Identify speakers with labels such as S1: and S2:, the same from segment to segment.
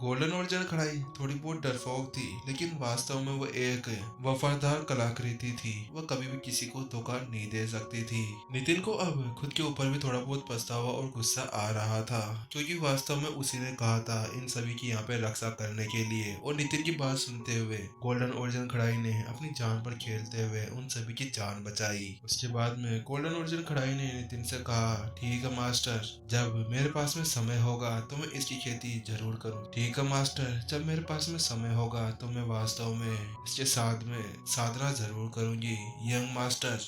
S1: Golden original कढ़ाई थोड़ी बहुत डरपोक थी, लेकिन वास्तव में वो एक वफादार कलाकृति थी। वह कभी भी किसी को धोखा नहीं दे सकती थी। नितिन को अब खुद के ऊपर भी थोड़ा बहुत पछतावा और गुस्सा आ रहा था, क्योंकि वास्तव में उसी ने कहा था इन सभी की यहाँ पे रक्षा करने के लिए। और नितिन की बात सुनते हुए गोल्डन ओरिजिनल कढ़ाई ने अपनी जान पर खेलते हुए उन सभी की जान बचाई। उसके बाद में गोल्डन ओरिजिनल कढ़ाई ने नितिन से कहा, ठीक है मास्टर, जब मेरे पास में समय होगा तो मैं इसकी खेती जरूर करूँ। ठीक है मास्टर, जब मेरे पास में समय होगा तो मैं वास्तव में इसके साथ में साधना जरूर करूंगी। यंग मास्टर,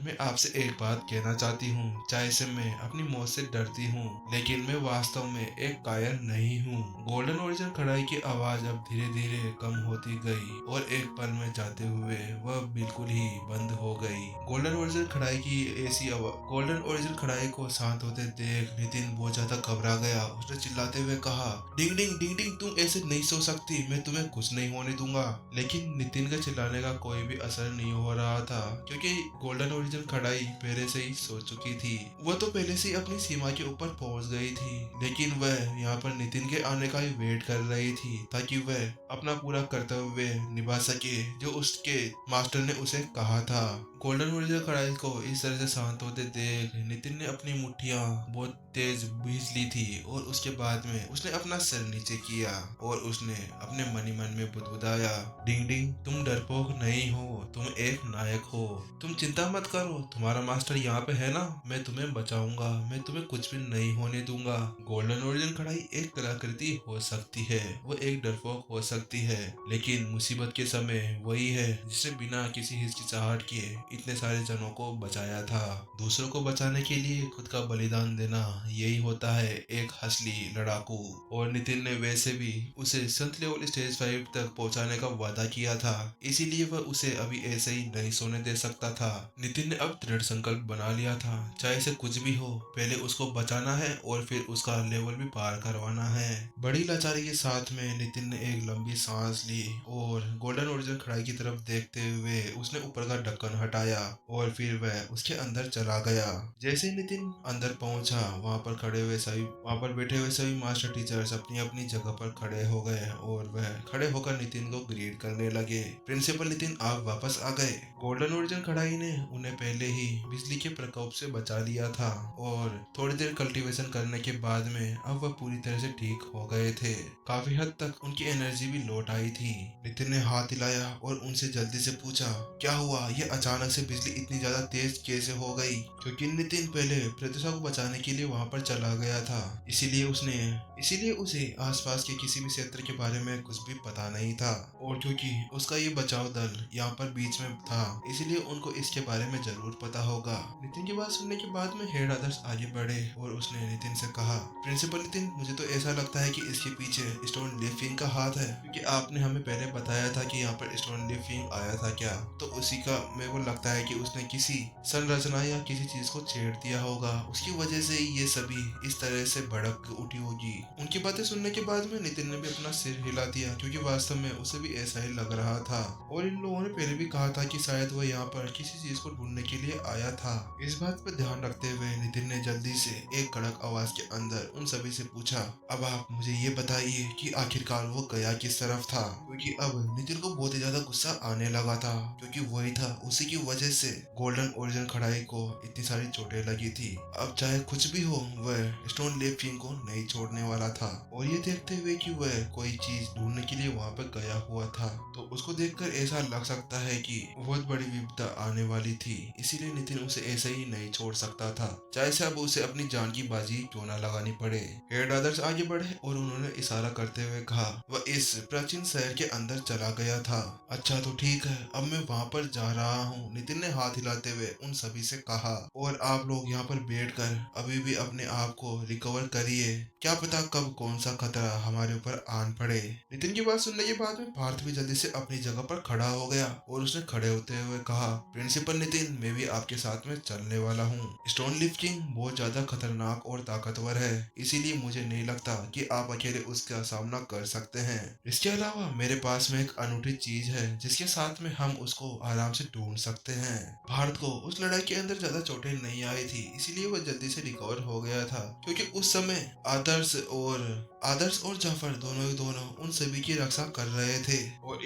S1: मैं आपसे एक बात कहना चाहती हूँ, चाहे से मैं अपनी मौत से डरती हूँ, लेकिन मैं वास्तव में एक कायर नहीं हूँ। गोल्डन ओरिजिनल कढ़ाई की आवाज अब धीरे धीरे कम होती गई और एक पल में जाते हुए वह बिल्कुल ही बंद हो गई। गोल्डन ओरिजिनल कढ़ाई की ऐसी आवाज, गोल्डन ओरिजिनल कढ़ाई को शांत होते देख नितिन बहुत ज्यादा घबरा गया। उसने चिल्लाते हुए कहा, डिंग डिंग डिंग डिंग, तुम ऐसे नहीं सो सकती, मैं तुम्हें कुछ नहीं होने दूंगा। लेकिन नितिन का चिल्लाने का कोई भी असर नहीं हो रहा था, क्योंकि गोल्डन ओरिजिनल कढ़ाई पहले से ही सो चुकी थी। वह तो पहले से ही अपनी सीमा के ऊपर पहुंच गई थी, लेकिन वह यहाँ पर नितिन के आने का ही वेट कर रही थी, ताकि वह अपना पूरा कर्तव्य निभा सके जो उसके मास्टर ने उसे कहा था। गोल्डन ओरिजिनल कढ़ाई को इस तरह से शांत होते देख नितिन ने अपनी मुट्ठियां बहुत तेज भींच ली थी और उसके बाद में उसने अपना सिर नीचे किया और उसने अपने मन ही मन में बुदबुदाया, डिंग डिंग, तुम डरपोक नहीं हो, तुम एक नायक हो। तुम चिंता मत करो, तुम्हारा मास्टर यहाँ पे है ना, मैं तुम्हें बचाऊंगा, मैं तुम्हें कुछ भी नहीं होने दूंगा। गोल्डन ओरिजिनल कढ़ाई एक कलाकृति हो सकती है, वो एक डरपोक हो सकती है, लेकिन मुसीबत के समय वही है जिसने बिना किसी हिचकिचाहट के इतने सारे जनों को बचाया था। दूसरों को बचाने के लिए खुद का बलिदान देना, यही होता है एक असली लड़ाकू। और नितिन ने वैसे भी उसे संत लेवल स्टेज 5 तक पहुंचाने का वादा किया था, इसीलिए वह उसे अभी ऐसे ही नहीं सोने दे सकता था। नितिन ने अब दृढ़ संकल्प बना लिया था, चाहे से कुछ भी हो, पहले उसको बचाना है और फिर उसका लेवल भी पार करवाना है। बड़ी लाचारी के साथ में नितिन ने एक लंबी सांस ली और गोल्डन ओरिजिनल कढ़ाई की तरफ देखते हुए उसने ऊपर का ढक्कन हटाया और फिर वह उसके अंदर चला गया। जैसे ही नितिन अंदर पहुंचा, वहां पर बैठे हुए सभी मास्टर टीचर्स अपनी अपनी जगह पर खड़े हो गए और वह खड़े होकर नितिन को ग्रीट करने लगे। प्रिंसिपल नितिन, आप वापस आ गए। गोल्डन ओरिजिनल कढ़ाई ने उन्हें पहले ही बिजली के प्रकोप से बचा लिया था और थोड़ी देर कल्टीवेशन करने के बाद में अब वह पूरी तरह से ठीक हो गए थे। काफी हद तक उनकी एनर्जी भी लौट आई थी। नितिन ने हाथ हिलाया और उनसे जल्दी से पूछा, क्या हुआ, ये अचानक से बिजली इतनी ज्यादा तेज कैसे हो गई? क्योंकि नितिन पहले प्रत्युषा को बचाने के लिए वहां पर चला गया था, इसीलिए उसे आसपास के किसी भी क्षेत्र के बारे में कुछ भी पता नहीं था। और क्योंकि उसका ये बचाव दल यहाँ पर बीच में था, इसीलिए उनको इसके बारे में जरूर पता होगा। नितिन की बात सुनने के बाद में हेड आदर्श आगे बढ़े और उसने नितिन से कहा, प्रिंसिपल नितिन, मुझे तो ऐसा लगता है कि इसके पीछे स्टोन लिफ्टिंग का हाथ है, क्योंकि आपने हमें पहले बताया था कि यहाँ पर स्टोन लिफ्टिंग आया था क्या, तो उसी का मेरे को लगता है कि उसने किसी संरचना या किसी चीज को छेड़ दिया होगा, उसकी वजह से ही ये सभी इस तरह से भड़क उठी होगी। उनकी बातें सुनने के बाद में नितिन ने भी अपना सिर हिला दिया, क्योंकि वास्तव में उसे भी ऐसा ही लग रहा था और इन लोगों ने पहले भी कहा था कि शायद वह यहाँ पर किसी चीज को ढूंढने के लिए आया था। इस बात पर ध्यान रखते हुए नितिन ने जल्दी से एक कड़क आवाज के अंदर उन सभी से पूछा, अब आप मुझे ये बताइए कि आखिरकार वो गया किस तरफ था? क्योंकि अब नितिन को बहुत ही ज्यादा गुस्सा आने लगा था, क्योंकि वही था, उसी की वजह से गोल्डन ओरिजिनल कढ़ाई को इतनी सारी चोटें लगी थी। अब चाहे कुछ भी हो, वह स्टोन लेफ्टिंग को नहीं छोड़ने वाला था। और ये देखते हुए कि वह कोई चीज ढूंढने के लिए वहां पर गया हुआ था, तो उसको देखकर ऐसा लग सकता है कि बहुत बड़ी विपदा आने वाली थी, इसीलिए नितिन उसे ऐसे ही नहीं छोड़ सकता था, चाहे से अब उसे अपनी जान की बाजी क्यों ना लगानी पड़े। हेड आदर्श आगे बढ़े और उन्होंने इशारा करते हुए कहा, वह इस प्राचीन शहर के अंदर चला गया था। अच्छा तो ठीक है, अब मैं वहां पर जा रहा हूँ, नितिन ने हाथ हिलाते हुए उन सभी से कहा, और आप लोग यहाँ पर बैठकर अभी भी अपने आप को रिकवर करिए, क्या पता कब कौन सा खतरा हमारे ऊपर आन पड़े। नितिन की बात सुनने के बाद में पार्थ भी जल्दी से अपनी जगह पर खड़ा हो गया और उसने खड़े होते हुए कहा, प्रिंसिपल नितिन, मैं भी आपके साथ में चलने वाला हूँ। स्टोन लिफ्टिंग बहुत ज्यादा खतरनाक और ताकतवर है, इसीलिए मुझे नहीं लगता कि आप अकेले उसका सामना कर सकते हैं। इसके अलावा मेरे पास में एक अनूठी चीज है जिसके साथ में हम उसको आराम से ढूंढ सकते हैं। भारत को उस लड़ाई के अंदर ज्यादा चोटें नहीं आई थी, इसीलिए वह जल्दी से रिकवर हो गया था, क्योंकि उस समय आदर्श और आदर्श और जाफर दोनों ही दोनों उन सभी की रक्षा कर रहे थे और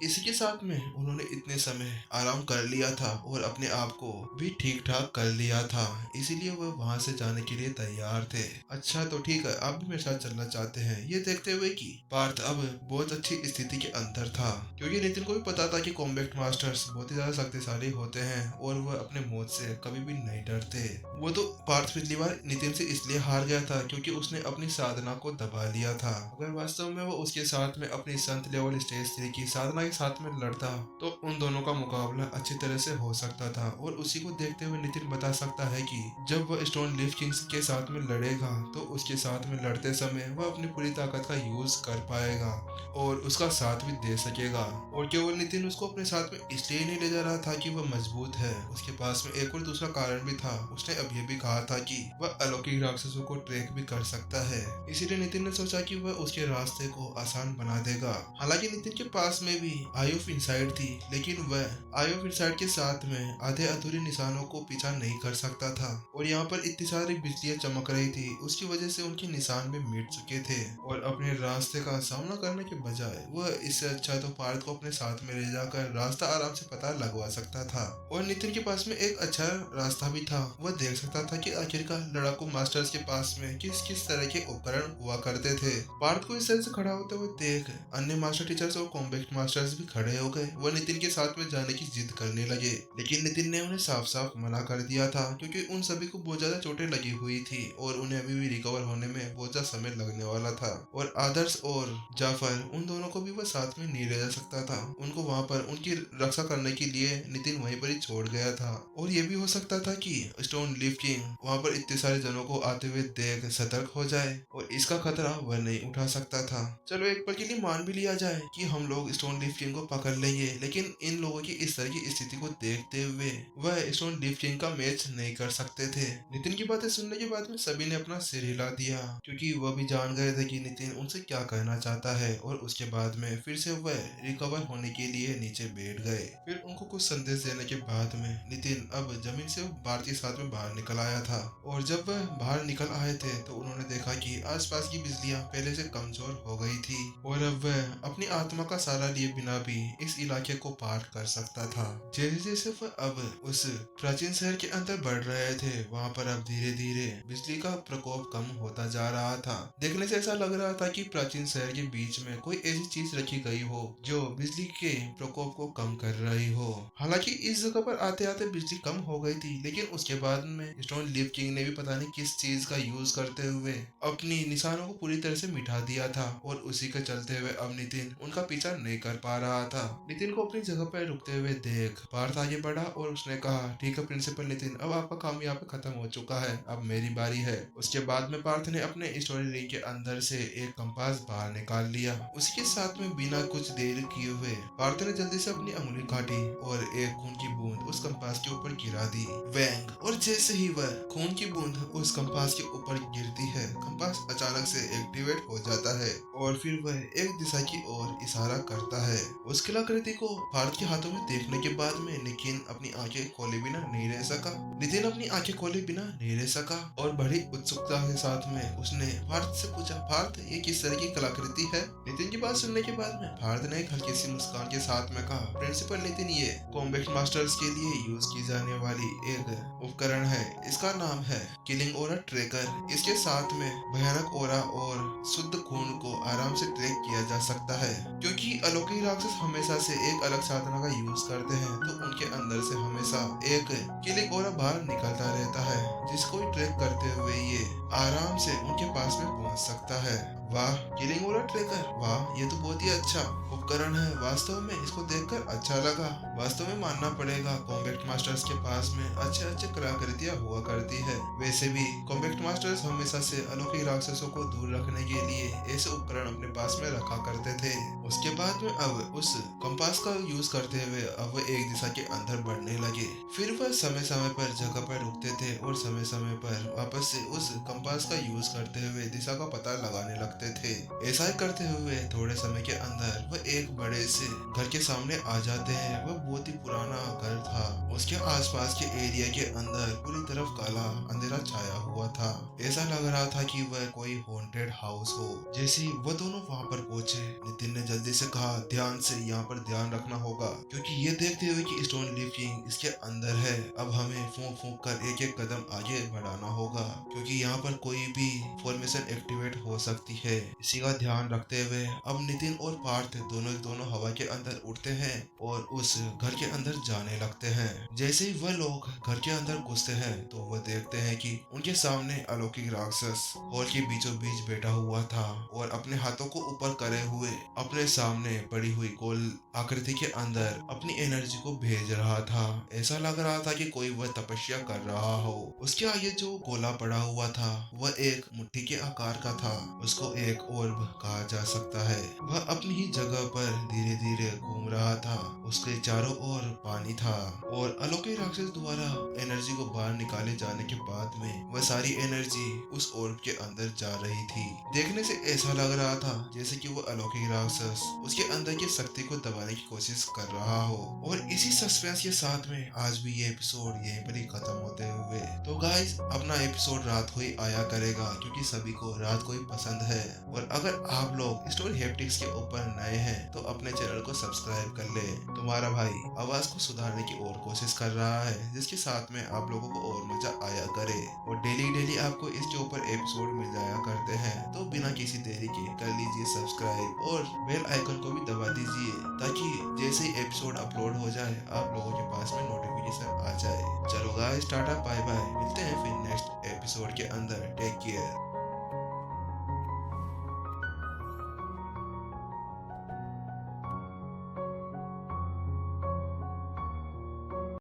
S1: इसी के साथ में उन्होंने इतने समय आराम कर लिया था और अपने आप को भी ठीक ठाक कर लिया था, इसीलिए वह वहां से जाने के लिए तैयार थे। अच्छा तो ठीक है, आप भी मेरे साथ चलना चाहते हैं? ये देखते हुए कि पार्थ अब बहुत अच्छी स्थिति के अंदर था, क्योंकि नितिन को भी पता था कि कॉम्बैट मास्टर्स बहुत ही ज्यादा शक्तिशाली होते हैं और वह अपने मौत से कभी भी नहीं डरते। वो तो पार्थ पिछली बार नितिन से इसलिए हार गया था क्योंकि उसने अपनी साधना को दबा लिया था। अगर वास्तव में वो उसके साथ में अपनी संत लेवल स्टेज 3 की साधना के साथ में लड़ता तो उन दोनों का मुकाबला अच्छी तरह से हो सकता था। और उसी को देखते हुए नितिन बता सकता है कि जब वह स्टोन लीफ किंग्स के साथ में लड़ेगा तो उसके साथ में लड़ते समय वह अपनी पूरी ताकत का यूज कर पाएगा और उसका साथ भी दे सकेगा। और केवल नितिन उसको अपने साथ में इसलिए नहीं ले जा रहा था कि वह मजबूत है, उसके पास में एक और दूसरा कारण भी था। उसने अब ये भी कहा था कि वह अलौकिक राक्षसों को ट्रैक भी कर सकता है, इसीलिए नितिन ने सोचा कि वह उसके रास्ते को आसान बना देगा। हालांकि नितिन के पास में भी आई ऑफ इनसाइट थी, लेकिन वह आई ऑफ इनसाइट के साथ में आधे अधूरे निशानों को पीछा नहीं कर सकता था। और यहाँ पर इतनी सारी बिजलियां चमक रही थी, उसकी वजह से उनके निशान भी मिट चुके थे और अपने रास्ते का सामना करने के बजाय वह इससे अच्छा तो पार्थ को अपने साथ में ले जाकर रास्ता आराम से पता लगवा सकता था। और नितिन के पास में एक अच्छा रास्ता भी था, वह देख सकता था कि आखिरकार लड़ाकू मास्टर्स के पास में किस किस तरह के उपकरण हुआ करते थे। पार्थ को इस तरह से खड़ा होते हुए देख अन्य मास्टर टीचर्स और कॉम्बैट मास्टर्स भी खड़े हो गए। वह नितिन के साथ में जाने की जिद करने लगे, लेकिन नितिन ने उन्हें साफ साफ मना कर दिया था क्योंकि उन सभी को बहुत ज्यादा चोटें लगी हुई थी और उन्हें अभी भी रिकवर होने में बहुत ज्यादा समय लगने वाला था। और आदर्श और जाफर उन दोनों को भी वह साथ में नहीं ले जा सकता था, उनको वहां पर उनकी रक्षा करने के लिए नितिन वहीं पर ही छोड़ गया था। और ये भी हो सकता था कि स्टोन लीफ किंग वहां पर इतने सारे जनों को आते हुए देख सतर्क हो जाए और इसका खतरा वह नहीं उठा सकता था। चलो एक पल के लिए मान भी लिया जाए कि हम लोग स्टोन लीफ किंग को पकड़ लेंगे, लेकिन इन लोगों की इस तरह की स्थिति को देखते हुए वह स्टोन लीफ किंग का मैच नहीं कर सकते थे। नितिन की बातें सुनने के बाद में सभी ने अपना सिर हिला दिया, क्योंकि वह भी जान गए थे कि नितिन उनसे क्या कहना चाहता है। और उसके बाद में फिर से वह रिकवर होने के लिए नीचे बैठ गए। फिर उनको कुछ संदेश देने के बाद में नितिन अब जमीन से पार्थ के साथ में बाहर निकल आया था। और जब वह बाहर निकल आए थे तो उन्होंने देखा कि आसपास की बिजलियां पहले से कमजोर हो गई थी और अब वह अपनी आत्मा का सहारा लिए बिना भी इस इलाके को पार कर सकता था। जैसे जैसे वह अब उस प्राचीन शहर के अंदर बढ़ रहे थे, वहाँ पर अब धीरे धीरे बिजली का प्रकोप कम होता जा रहा था। देखने से ऐसा लग रहा था कि प्राचीन शहर के बीच में कोई ऐसी चीज रखी गई हो जो बिजली के प्रकोप को कम कर रही हो। हालांकि इस जगह पर आते आते बिजली कम हो गई थी, लेकिन उसके बाद में स्टोन लीफ किंग ने भी पता नहीं किस चीज का यूज करते हुए अपनी निशानों को पूरी तरह से मिटा दिया था। और उसी के चलते हुए अब नितिन उनका पीछा नहीं कर पा रहा था। नितिन को अपनी जगह पर रुकते हुए देख पार्थ आगे बढ़ा और उसने कहा, ठीक है प्रिंसिपल नितिन, अब आपका काम यहाँ पे खत्म हो चुका है, अब मेरी बारी है। उसके बाद में पार्थ ने अपने स्टोरी रिंग के अंदर से एक कंपास बाहर निकाल लिया। उसके साथ में बिना कुछ देर किए हुए पार्थ ने जल्दी से अपनी उंगली काटी और एक खून की बूंद उस कंपास के ऊपर गिरा दी। वैंग, और जैसे ही वह खून की बूंद उस कंपास के ऊपर गिरती है, कंपास अचानक से एक्टिवेट हो जाता है और फिर वह एक दिशा की ओर इशारा करता है। उस कलाकृति को पार्थ के हाथों में देखने के बाद में नितिन अपनी आंखें खोले बिना नहीं रह सका। नितिन अपनी आंखें खोले बिना नहीं रह सका और बड़ी उत्सुकता के साथ में उसने पार्थ से पूछा, पार्थ ये किस तरह की कलाकृति है? नितिन की बात सुनने के बाद में पार्थ ने एक हल्की सी मुस्कान के साथ में कहा, प्रिंसिपल नितिन, ये कॉम्बैट मास्टर्स के लिए यूज की जाने वाली एक उपकरण है। इसका नाम है किलिंग ओरा ट्रैकर। इसके साथ में भयानक ओरा और शुद्ध खून को आराम से ट्रैक किया जा सकता है। क्योंकि अलौकिक राक्षस हमेशा से एक अलग साधना का यूज करते हैं, तो उनके अंदर से हमेशा एक किलिंग ओरा बाहर निकलता रहता है, जिसको ट्रैक करते हुए ये आराम से उनके पास में पहुंच सकता है। वाह, किलिंग ओरा ट्रैकर, वाह, ये तो बहुत ही अच्छा उपकरण है। वास्तव में इसको देखकर अच्छा लगा। वास्तव में मानना पड़ेगा कॉम्बैट मास्टर्स के पास में अच्छे अच्छे कलाकृतियां हुआ करती है। वैसे भी कॉम्बैट मास्टर्स हमेशा से अलौकिक राक्षसों को दूर रखने के लिए ऐसे उपकरण अपने पास में रखा करते थे। उसके बाद में अब उस कंपास का यूज करते हुए अब वह एक दिशा के अंदर बढ़ने लगे। फिर वह समय समय पर जगह पर रुकते थे और समय समय पर वापस से उस कंपास का यूज करते हुए दिशा का पता लगाने लगते थे। ऐसा ही करते हुए थोड़े समय के अंदर वह एक बड़े से घर के सामने आ जाते हैं। वह बहुत ही पुराना घर था। उसके आसपास के एरिया के अंदर पूरी तरफ काला अंधेरा छाया हुआ था। ऐसा लग रहा था कि वह कोई हॉन्टेड हाउस हो। जैसे ही वो दोनों वहाँ पर पहुंचे, नितिन ने जल्दी से कहा ध्यान से, यहाँ पर ध्यान रखना होगा, क्योंकि ये देखते हुए कि स्टोन लिविंग इसके अंदर है, अब हमें फूंक फूंक कर एक एक कदम आगे बढ़ाना होगा, क्योंकि यहाँ पर कोई भी फॉर्मेशन एक्टिवेट हो सकती है। इसी का ध्यान रखते हुए अब नितिन और पार्थ दोनों हवा के अंदर उड़ते हैं और उस घर के अंदर जाने लगते हैं। जैसे ही वह लोग घर के अंदर घुसते हैं तो वह देखते हैं कि उनके सामने अलौकिक राक्षस हॉल के बीचों बीच बैठा हुआ था और अपने हाथों को ऊपर करे हुए अपने सामने पड़ी हुई गोल आकृति के अंदर अपनी एनर्जी को भेज रहा था। ऐसा लग रहा था कि कोई वह तपस्या कर रहा हो। उसके आगे जो गोला पड़ा हुआ था वह एक मुट्ठी के आकार का था। उसको एक ऑर्ब कहा जा सकता है। वह अपनी ही जगह पर धीरे धीरे घूम रहा था। उसके चारों ओर पानी था और अलौकिक राक्षस द्वारा एनर्जी को बाहर निकाले जाने के बाद में वह सारी एनर्जी उस ऑर्ब के अंदर जा रही थी। देखने से ऐसा लग रहा था जैसे कि वह अलौकिक राक्षस उसके अंदर की शक्ति को दबाने की कोशिश कर रहा हो। और इसी सस्पेंस के साथ में आज भी ये एपिसोड यहीं पर ही खत्म होते हुए। तो गाइस, अपना एपिसोड रात को ही आया करेगा, क्योंकि सभी को रात को ही पसंद है। और अगर आप लोग स्टोरी हैप्टिक्स के ऊपर नए हैं तो अपने चैनल को सब्सक्राइब कर ले। तुम्हारा भाई आवाज को सुधारने की और कोशिश कर रहा है, जिसके साथ में आप लोगों को और मजा आया करे। और डेली डेली आपको इसके ऊपर एपिसोड मिल जाया करते हैं, तो बिना किसी देरी के कर लीजिए सब्सक्राइब और बेल आइकन को भी दबा दीजिए, ताकि जैसे ही एपिसोड अपलोड हो जाए आप लोगों के पास में नोटिफिकेशन आ जाए। चलो गाइस, टाटा बाय बाय, मिलते हैं फिर नेक्स्ट एपिसोड के अंदर। Take care.